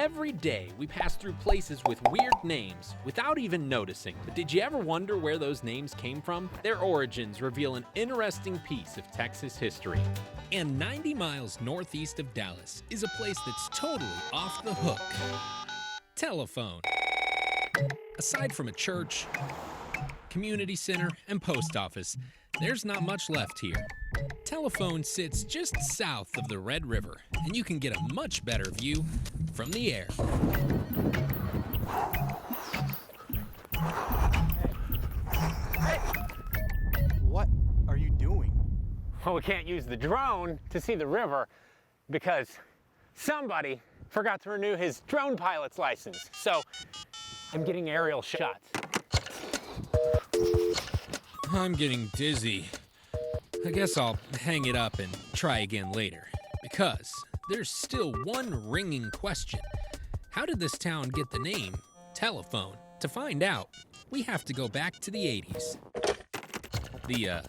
Every day, we pass through places with weird names without even noticing. But did you ever wonder where those names came from? Their origins reveal an interesting piece of Texas history. And 90 miles northeast of Dallas is a place that's totally off the hook. Telephone. Aside from a church, community center, and post office, there's not much left here. Telephone sits just south of the Red River, and you can get a much better view from the air. Hey! What are you doing? Well, we can't use the drone to see the river because somebody forgot to renew his drone pilot's license. So I'm getting aerial shots. I'm getting dizzy. I guess I'll hang it up and try again later, because there's still one ringing question. How did this town get the name Telephone? To find out, we have to go back to the 80s. The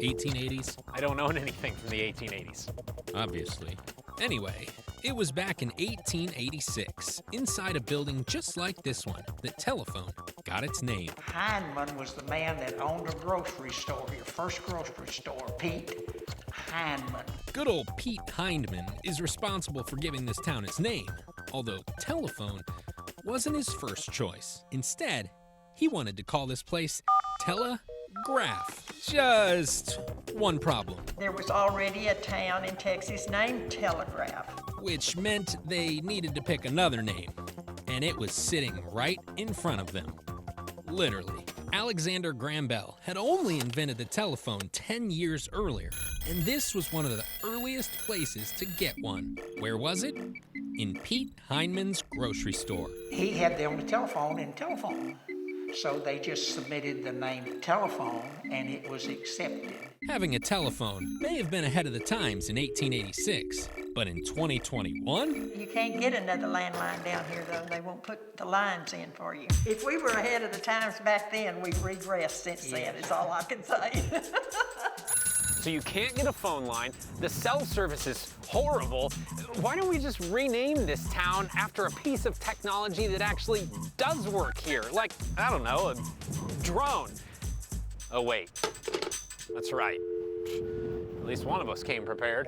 1880s? I don't own anything from the 1880s. Obviously. Anyway, it was back in 1886, inside a building just like this one, that Telephone got its name. Heineman was the man that owned a grocery store, your first grocery store, Pete Heineman. Good old Pete Hindman is responsible for giving this town its name, although Telephone wasn't his first choice. Instead, he wanted to call this place Telegraph. Just one problem, There was already a town in Texas named Telegraph. which meant they needed to pick another name, and it was sitting right in front of them. Literally. Alexander Graham Bell had only invented the telephone 10 years earlier, and this was one of the earliest places to get one. Where was it? In Pete Hindman's grocery store. He had the only telephone in telephone. So they just submitted the name Telephone and it was accepted. Having a telephone may have been ahead of the times in 1886, but in 2021? You can't get another landline down here though. They won't put the lines in for you. If we were ahead of the times back then, we've regressed since then, is all I can say. So you can't get a phone line, the cell service is horrible. Why don't we just rename this town after a piece of technology that actually does work here? Like, I don't know, a drone. Oh wait, that's right. At least one of us came prepared.